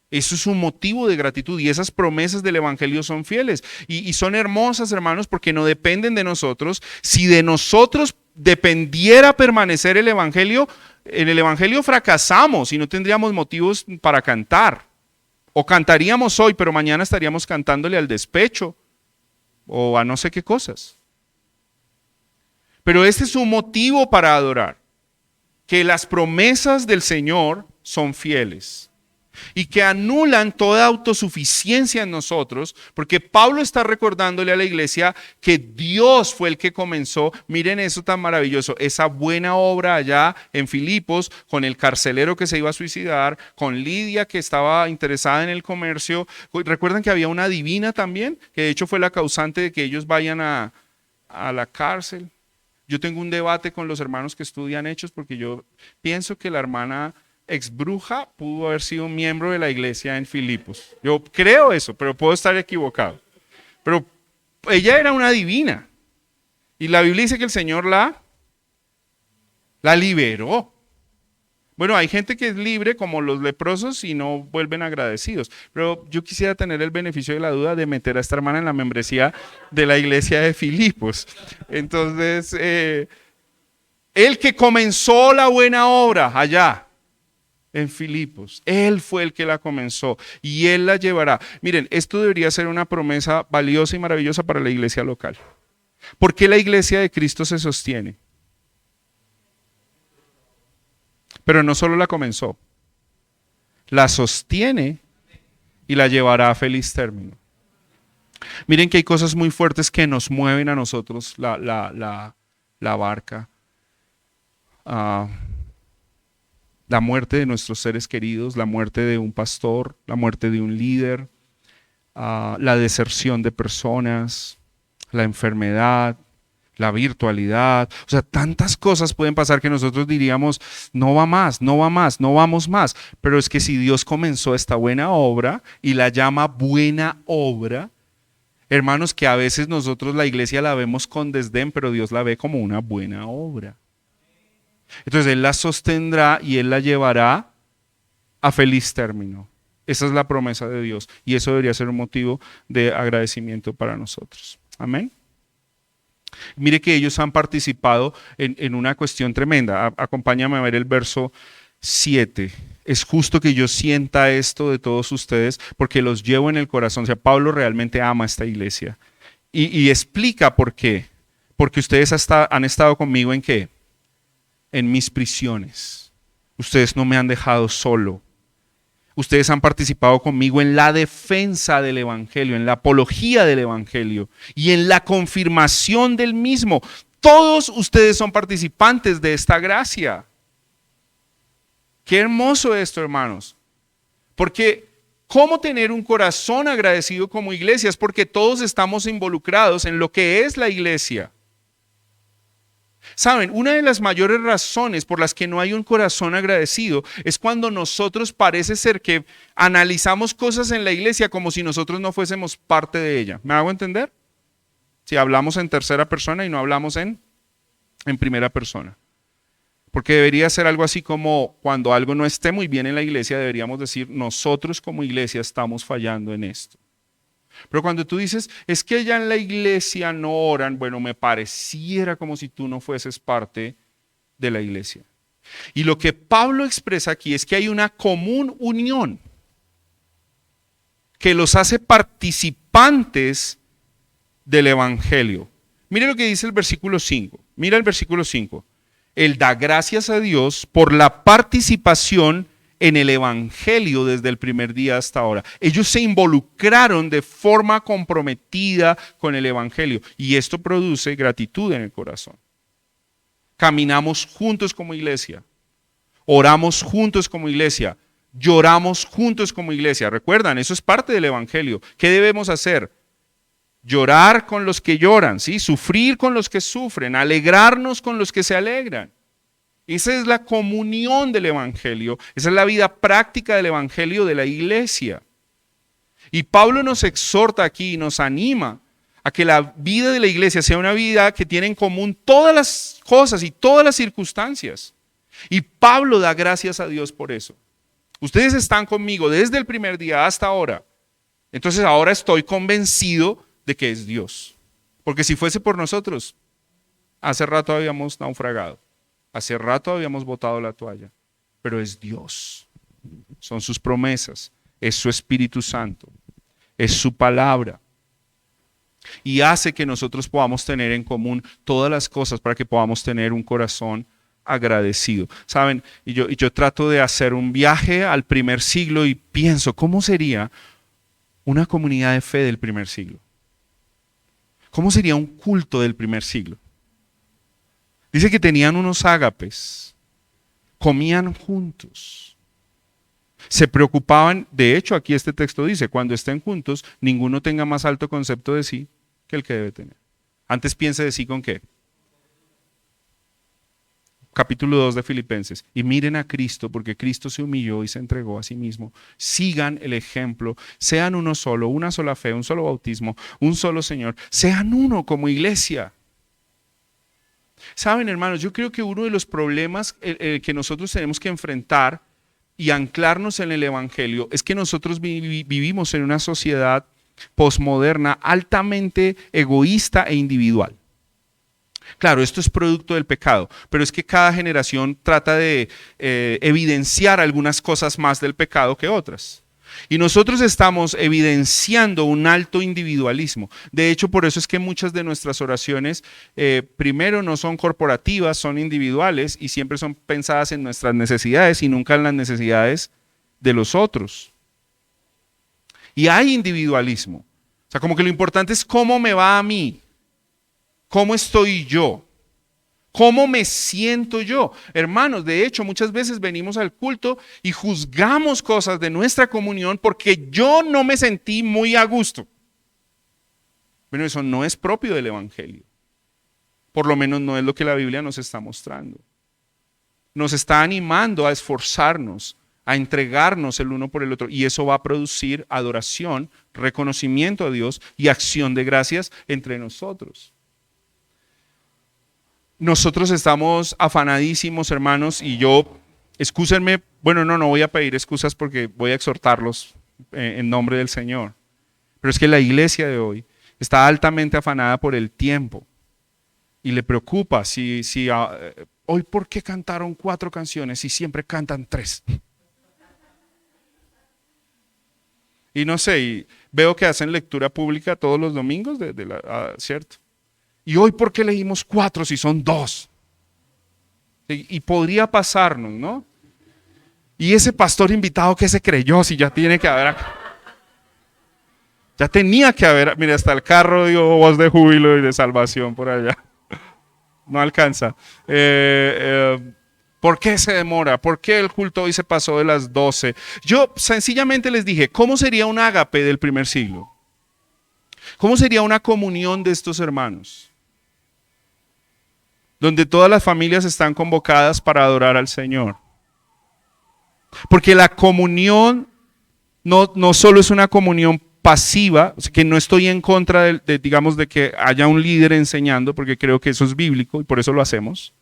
Eso es un motivo de gratitud y esas promesas del Evangelio son fieles. Y son hermosas, hermanos, porque no dependen de nosotros. Si de nosotros dependiera permanecer el Evangelio, en el Evangelio fracasamos y no tendríamos motivos para cantar. O cantaríamos hoy, pero mañana estaríamos cantándole al despecho o a no sé qué cosas. Pero este es un motivo para adorar, que las promesas del Señor son fieles y que anulan toda autosuficiencia en nosotros, porque Pablo está recordándole a la iglesia que Dios fue el que comenzó, miren eso tan maravilloso, esa buena obra allá en Filipos, con el carcelero que se iba a suicidar, con Lidia que estaba interesada en el comercio. ¿Recuerdan que había una adivina también? Que de hecho fue la causante de que ellos vayan a la cárcel. Yo tengo un debate con los hermanos que estudian Hechos, porque yo pienso que la hermana ex bruja pudo haber sido un miembro de la iglesia en Filipos. Yo creo eso, pero puedo estar equivocado. Pero ella era una divina. Y la Biblia dice que el Señor la liberó. Bueno, hay gente que es libre como los leprosos y no vuelven agradecidos. Pero yo quisiera tener el beneficio de la duda de meter a esta hermana en la membresía de la iglesia de Filipos. Entonces, el que comenzó la buena obra allá en Filipos, Él fue el que la comenzó y Él la llevará. Miren, esto debería ser una promesa valiosa y maravillosa para la iglesia local. ¿Por qué la iglesia de Cristo se sostiene? Pero no solo la comenzó, la sostiene y la llevará a feliz término. Miren que hay cosas muy fuertes que nos mueven a nosotros la barca. La muerte de nuestros seres queridos, la muerte de un pastor, la muerte de un líder, la deserción de personas, la enfermedad, la virtualidad. O sea, tantas cosas pueden pasar que nosotros diríamos, no va más, no va más, no vamos más. Pero es que si Dios comenzó esta buena obra y la llama buena obra, hermanos, que a veces nosotros la iglesia la vemos con desdén, pero Dios la ve como una buena obra. Entonces Él la sostendrá y Él la llevará a feliz término. Esa es la promesa de Dios y eso debería ser un motivo de agradecimiento para nosotros. Amén. Mire que ellos han participado en una cuestión tremenda. Acompáñame a ver el verso 7. Es justo que yo sienta esto de todos ustedes porque los llevo en el corazón. O sea, Pablo realmente ama a esta iglesia y explica por qué. Porque ustedes han estado conmigo ¿en qué? En mis prisiones. Ustedes no me han dejado solo. Ustedes han participado conmigo en la defensa del Evangelio, en la apología del Evangelio y en la confirmación del mismo. Todos ustedes son participantes de esta gracia. Qué hermoso esto, hermanos. Porque ¿cómo tener un corazón agradecido como iglesia? Es porque todos estamos involucrados en lo que es la iglesia. Saben, una de las mayores razones por las que no hay un corazón agradecido es cuando nosotros parece ser que analizamos cosas en la iglesia como si nosotros no fuésemos parte de ella. ¿Me hago entender? Si hablamos en tercera persona y no hablamos en primera persona. Porque debería ser algo así como cuando algo no esté muy bien en la iglesia, deberíamos decir, nosotros como iglesia estamos fallando en esto. Pero cuando tú dices, es que ya en la iglesia no oran, bueno, me pareciera como si tú no fueses parte de la iglesia. Y lo que Pablo expresa aquí es que hay una común unión que los hace participantes del Evangelio. Mire lo que dice el versículo 5. Mira el versículo 5. Él da gracias a Dios por la participación en el Evangelio desde el primer día hasta ahora. Ellos se involucraron de forma comprometida con el Evangelio y esto produce gratitud en el corazón. Caminamos juntos como iglesia, oramos juntos como iglesia, lloramos juntos como iglesia. ¿Recuerdan? Eso es parte del Evangelio. ¿Qué debemos hacer? Llorar con los que lloran, ¿sí? Sufrir con los que sufren, alegrarnos con los que se alegran. Esa es la comunión del Evangelio, esa es la vida práctica del Evangelio de la iglesia. Y Pablo nos exhorta aquí, nos anima a que la vida de la iglesia sea una vida que tiene en común todas las cosas y todas las circunstancias. Y Pablo da gracias a Dios por eso. Ustedes están conmigo desde el primer día hasta ahora. Entonces ahora estoy convencido de que es Dios. Porque si fuese por nosotros, hace rato habíamos naufragado. Hace rato habíamos botado la toalla, pero es Dios, son sus promesas, es su Espíritu Santo, es su palabra. Y hace que nosotros podamos tener en común todas las cosas para que podamos tener un corazón agradecido. ¿Saben? Y yo trato de hacer un viaje al primer siglo y pienso, ¿cómo sería una comunidad de fe del primer siglo? ¿Cómo sería un culto del primer siglo? Dice que tenían unos ágapes, comían juntos, se preocupaban, de hecho aquí este texto dice, cuando estén juntos, ninguno tenga más alto concepto de sí que el que debe tener. Antes piense de sí con qué. Capítulo 2 de Filipenses. Y miren a Cristo, porque Cristo se humilló y se entregó a sí mismo. Sigan el ejemplo, sean uno solo, una sola fe, un solo bautismo, un solo Señor. Sean uno como iglesia. Saben, hermanos, yo creo que uno de los problemas que nosotros tenemos que enfrentar y anclarnos en el Evangelio es que nosotros vivimos en una sociedad posmoderna altamente egoísta e individual. Claro, esto es producto del pecado, pero es que cada generación trata de evidenciar algunas cosas más del pecado que otras. Y nosotros estamos evidenciando un alto individualismo. De hecho, por eso es que muchas de nuestras oraciones, primero no son corporativas, son individuales y siempre son pensadas en nuestras necesidades y nunca en las necesidades de los otros. Y hay individualismo. O sea, como que lo importante es cómo me va a mí, cómo estoy yo. ¿Cómo me siento yo? Hermanos, de hecho, muchas veces venimos al culto y juzgamos cosas de nuestra comunión porque yo no me sentí muy a gusto. Bueno, eso no es propio del Evangelio. Por lo menos no es lo que la Biblia nos está mostrando. Nos está animando a esforzarnos, a entregarnos el uno por el otro. Y eso va a producir adoración, reconocimiento a Dios y acción de gracias entre nosotros. Nosotros estamos afanadísimos, hermanos, y yo, excúsenme, bueno, no voy a pedir excusas porque voy a exhortarlos en nombre del Señor. Pero es que la iglesia de hoy está altamente afanada por el tiempo y le preocupa si hoy ¿por qué cantaron 4 canciones y siempre cantan 3? Y no sé, y veo que hacen lectura pública todos los domingos, ¿cierto? Y hoy, ¿por qué leímos 4 si son 2? Y podría pasarnos, ¿no? Y ese pastor invitado que se creyó, si ya tiene que haber acá. Ya tenía que haber, mira, hasta el carro dio voz de júbilo y de salvación por allá. No alcanza. ¿Por qué se demora? ¿Por qué el culto hoy se pasó de las 12? Yo sencillamente les dije, ¿cómo sería un ágape del primer siglo? ¿Cómo sería una comunión de estos hermanos? Donde todas las familias están convocadas para adorar al Señor. Porque la comunión no solo es una comunión pasiva, o sea, que no estoy en contra digamos, de que haya un líder enseñando, porque creo que eso es bíblico y por eso lo hacemos.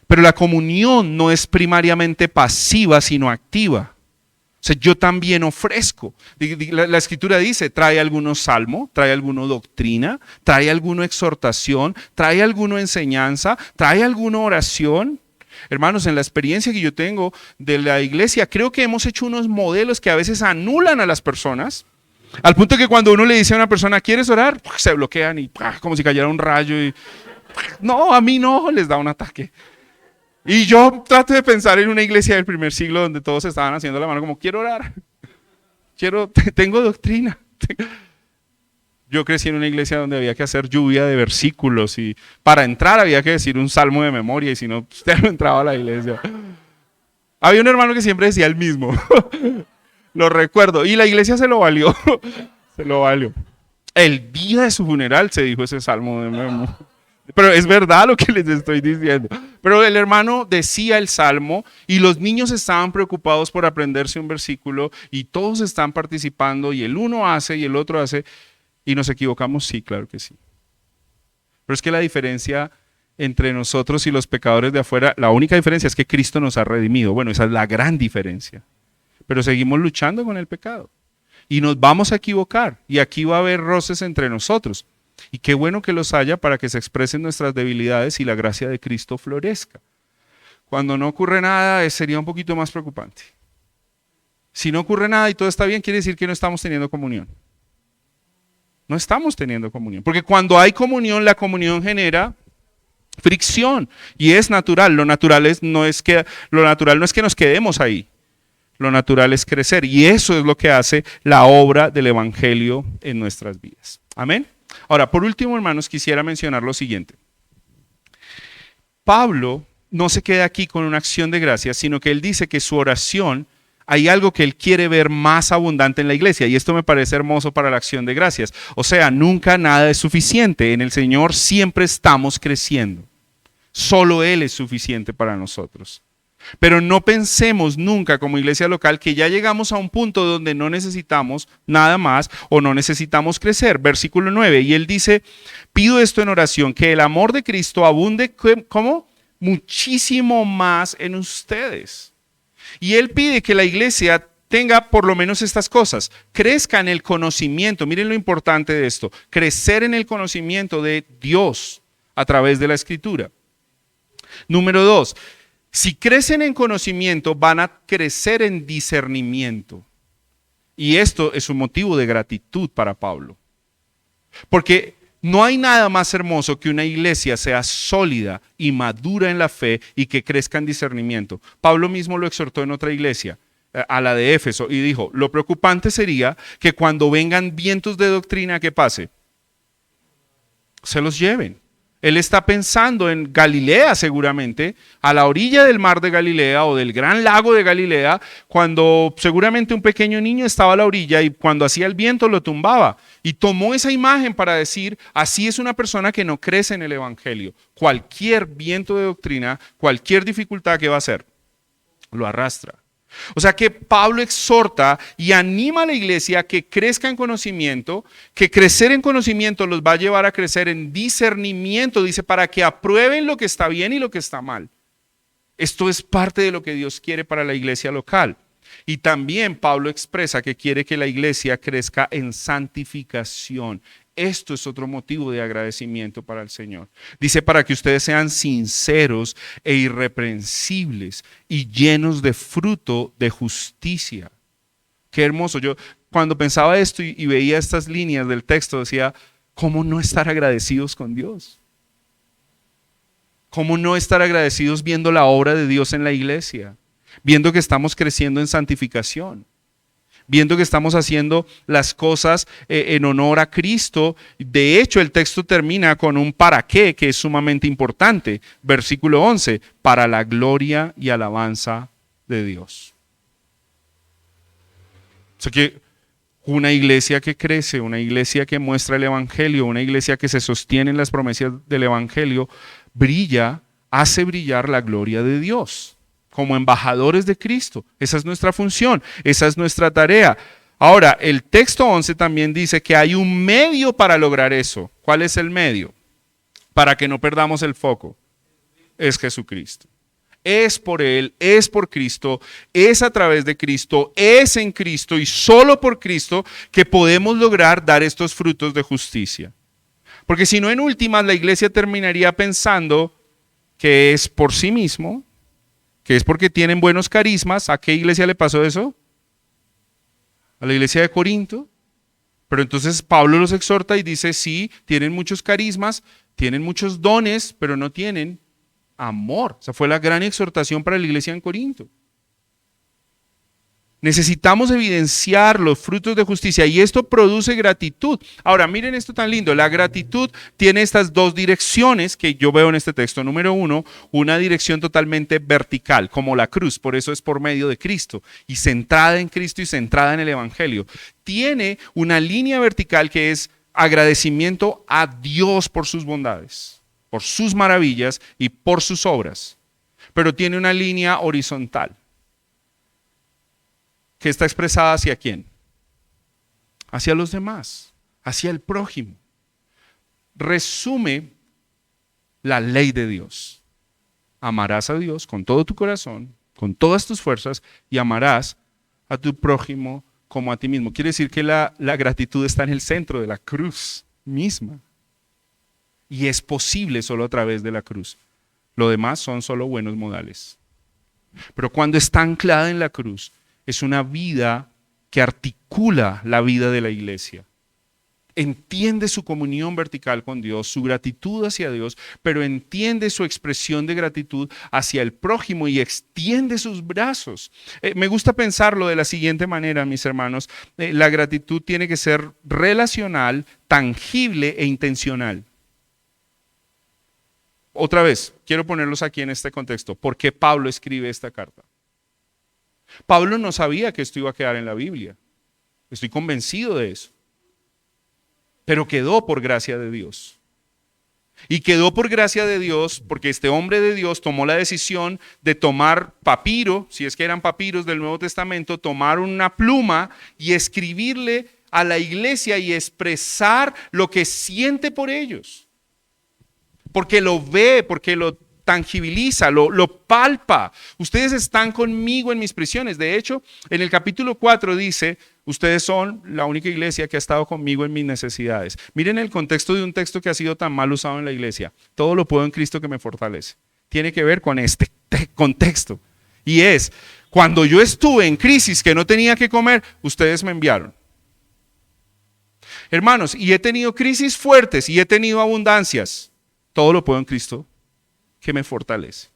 Pero la comunión no es primariamente pasiva, sino activa. O sea, yo también ofrezco. La Escritura dice, trae alguno salmo, trae alguno doctrina, trae alguno exhortación, trae alguno enseñanza, trae alguna oración. Hermanos, en la experiencia que yo tengo de la iglesia, creo que hemos hecho unos modelos que a veces anulan a las personas, al punto que cuando uno le dice a una persona, ¿quieres orar? Se bloquean y como si cayera un rayo y no, a mí no, les da un ataque. Y yo trato de pensar en una iglesia del primer siglo donde todos estaban haciendo la mano como, quiero orar, tengo doctrina. Yo crecí en una iglesia donde había que hacer lluvia de versículos y para entrar había que decir un salmo de memoria y si no, usted no entraba a la iglesia. Había un hermano que siempre decía el mismo, lo recuerdo, y la iglesia se lo valió, se lo valió. El día de su funeral se dijo ese salmo de memoria. Pero es verdad lo que les estoy diciendo. Pero el hermano decía el salmo y los niños estaban preocupados por aprenderse un versículo y todos están participando y el uno hace y el otro hace. ¿Y nos equivocamos? Sí, claro que sí. Pero es que la diferencia entre nosotros y los pecadores de afuera, la única diferencia es que Cristo nos ha redimido. Bueno, esa es la gran diferencia. Pero seguimos luchando con el pecado. Y nos vamos a equivocar. Y aquí va a haber roces entre nosotros. Y qué bueno que los haya para que se expresen nuestras debilidades y la gracia de Cristo florezca. Cuando no ocurre nada, sería un poquito más preocupante. Si no ocurre nada y todo está bien, quiere decir que no estamos teniendo comunión. No estamos teniendo comunión. Porque cuando hay comunión, la comunión genera fricción. Y es natural. Lo natural no es que nos quedemos ahí. Lo natural es crecer. Y eso es lo que hace la obra del Evangelio en nuestras vidas. Amén. Ahora, por último, hermanos, quisiera mencionar lo siguiente. Pablo no se queda aquí con una acción de gracias, sino que él dice que su oración, hay algo que él quiere ver más abundante en la iglesia, y esto me parece hermoso para la acción de gracias. O sea, nunca nada es suficiente. En el Señor siempre estamos creciendo. Solo Él es suficiente para nosotros. Pero no pensemos nunca como iglesia local que ya llegamos a un punto donde no necesitamos nada más o no necesitamos crecer. Versículo 9, y él dice, pido esto en oración, que el amor de Cristo abunde como muchísimo más en ustedes. Y él pide que la iglesia tenga por lo menos estas cosas, crezca en el conocimiento, miren lo importante de esto, crecer en el conocimiento de Dios a través de la Escritura. Número 2, si crecen en conocimiento, van a crecer en discernimiento. Y esto es un motivo de gratitud para Pablo. Porque no hay nada más hermoso que una iglesia sea sólida y madura en la fe y que crezca en discernimiento. Pablo mismo lo exhortó en otra iglesia, a la de Éfeso, y dijo, lo preocupante sería que cuando vengan vientos de doctrina, ¿qué pase? Se los lleven. Él está pensando en Galilea seguramente, a la orilla del mar de Galilea o del gran lago de Galilea, cuando seguramente un pequeño niño estaba a la orilla y cuando hacía el viento lo tumbaba. Y tomó esa imagen para decir, así es una persona que no crece en el Evangelio. Cualquier viento de doctrina, cualquier dificultad que va a hacer, lo arrastra. O sea que Pablo exhorta y anima a la iglesia a que crezca en conocimiento, que crecer en conocimiento los va a llevar a crecer en discernimiento, dice, para que aprueben lo que está bien y lo que está mal. Esto es parte de lo que Dios quiere para la iglesia local. Y también Pablo expresa que quiere que la iglesia crezca en santificación. Esto es otro motivo de agradecimiento para el Señor. Dice, para que ustedes sean sinceros e irreprensibles y llenos de fruto de justicia. Qué hermoso. Yo cuando pensaba esto y veía estas líneas del texto decía, ¿cómo no estar agradecidos con Dios? ¿Cómo no estar agradecidos viendo la obra de Dios en la iglesia? viendo que estamos creciendo en santificación, viendo que estamos haciendo las cosas en honor a Cristo. De hecho, el texto termina con un para qué, que es sumamente importante. Versículo 11, para la gloria y alabanza de Dios. O sea que una iglesia que crece, una iglesia que muestra el Evangelio, una iglesia que se sostiene en las promesas del Evangelio, brilla, hace brillar la gloria de Dios. Como embajadores de Cristo. Esa es nuestra función, esa es nuestra tarea. Ahora, el texto 11 también dice que hay un medio para lograr eso. ¿Cuál es el medio? Para que no perdamos el foco. Es Jesucristo. Es por Él, es por Cristo, es a través de Cristo, es en Cristo y solo por Cristo que podemos lograr dar estos frutos de justicia. Porque si no, en últimas, la iglesia terminaría pensando que es por sí mismo, que es porque tienen buenos carismas. ¿A qué iglesia le pasó eso? A la iglesia de Corinto. Pero entonces Pablo los exhorta y dice, sí, tienen muchos carismas, tienen muchos dones, pero no tienen amor. O sea, fue la gran exhortación para la iglesia en Corinto. Necesitamos evidenciar los frutos de justicia y esto produce gratitud. Ahora, miren esto tan lindo. La gratitud tiene estas dos direcciones que yo veo en este texto. Número uno, una dirección totalmente vertical, como la cruz. Por eso es por medio de Cristo y centrada en Cristo y centrada en el Evangelio. Tiene una línea vertical que es agradecimiento a Dios por sus bondades, por sus maravillas y por sus obras. Pero tiene una línea horizontal que está expresada hacia quién, hacia los demás, hacia el prójimo. Resume la ley de Dios. Amarás a Dios con todo tu corazón, con todas tus fuerzas y amarás a tu prójimo como a ti mismo. Quiere decir que la gratitud está en el centro de la cruz misma. Y es posible solo a través de la cruz. Lo demás son solo buenos modales. Pero cuando está anclada en la cruz, es una vida que articula la vida de la iglesia. Entiende su comunión vertical con Dios, su gratitud hacia Dios, pero entiende su expresión de gratitud hacia el prójimo y extiende sus brazos. Me gusta pensarlo de la siguiente manera, mis hermanos. La gratitud tiene que ser relacional, tangible e intencional. Otra vez, quiero ponerlos aquí en este contexto. ¿Por qué Pablo escribe esta carta? Pablo no sabía que esto iba a quedar en la Biblia. Estoy convencido de eso. Pero quedó por gracia de Dios. Y quedó por gracia de Dios porque este hombre de Dios tomó la decisión de tomar papiro, si es que eran papiros del Nuevo Testamento, tomar una pluma y escribirle a la iglesia y expresar lo que siente por ellos. Porque lo ve, porque lo tangibiliza, lo palpa. Ustedes están conmigo en mis prisiones. De hecho, en el capítulo 4 dice, ustedes son la única iglesia que ha estado conmigo en mis necesidades. Miren el contexto de un texto que ha sido tan mal usado en la iglesia. Todo lo puedo en Cristo que me fortalece. Tiene que ver con este contexto. Y es, cuando yo estuve en crisis que no tenía que comer, ustedes me enviaron. Hermanos, y he tenido crisis fuertes y he tenido abundancias. Todo lo puedo en Cristo que me fortalece.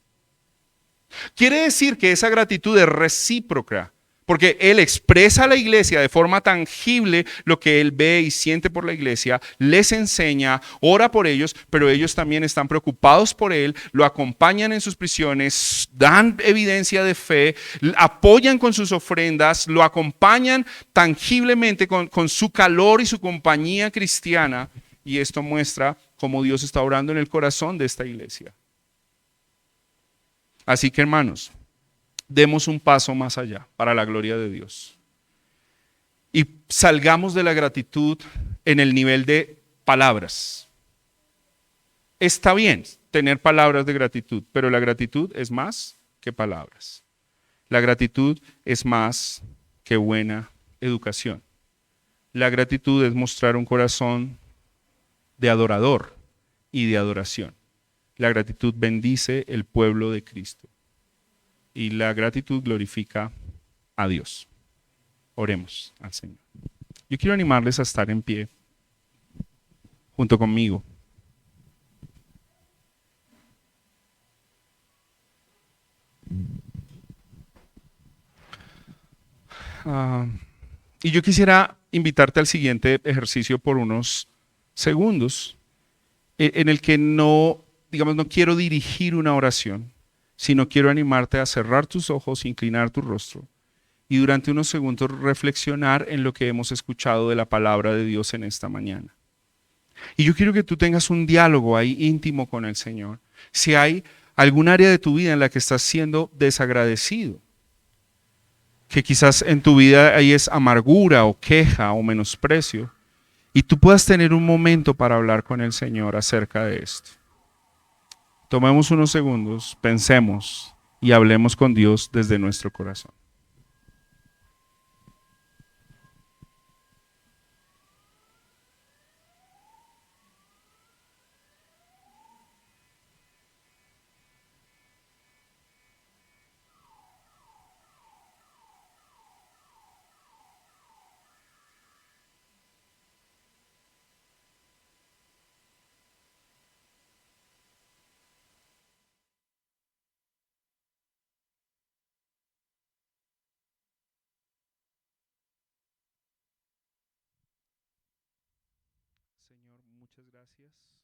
Quiere decir que esa gratitud es recíproca, porque Él expresa a la iglesia de forma tangible lo que Él ve y siente por la iglesia, les enseña, ora por ellos, pero ellos también están preocupados por Él, lo acompañan en sus prisiones, dan evidencia de fe, apoyan con sus ofrendas, lo acompañan tangiblemente con su calor y su compañía cristiana, y esto muestra cómo Dios está obrando en el corazón de esta iglesia. Así que, hermanos, demos un paso más allá para la gloria de Dios. Y salgamos de la gratitud en el nivel de palabras. Está bien tener palabras de gratitud, pero la gratitud es más que palabras. La gratitud es más que buena educación. La gratitud es mostrar un corazón de adorador y de adoración. La gratitud bendice el pueblo de Cristo y la gratitud glorifica a Dios. Oremos al Señor. Yo quiero animarles a estar en pie junto conmigo. Ah, y yo quisiera invitarte al siguiente ejercicio por unos segundos, en el que no, digamos, no quiero dirigir una oración, sino quiero animarte a cerrar tus ojos, inclinar tu rostro y durante unos segundos reflexionar en lo que hemos escuchado de la palabra de Dios en esta mañana. Y yo quiero que tú tengas un diálogo ahí íntimo con el Señor. Si hay algún área de tu vida en la que estás siendo desagradecido, que quizás en tu vida ahí es amargura o queja o menosprecio, y tú puedas tener un momento para hablar con el Señor acerca de esto. Tomemos unos segundos, pensemos y hablemos con Dios desde nuestro corazón. Señor, muchas gracias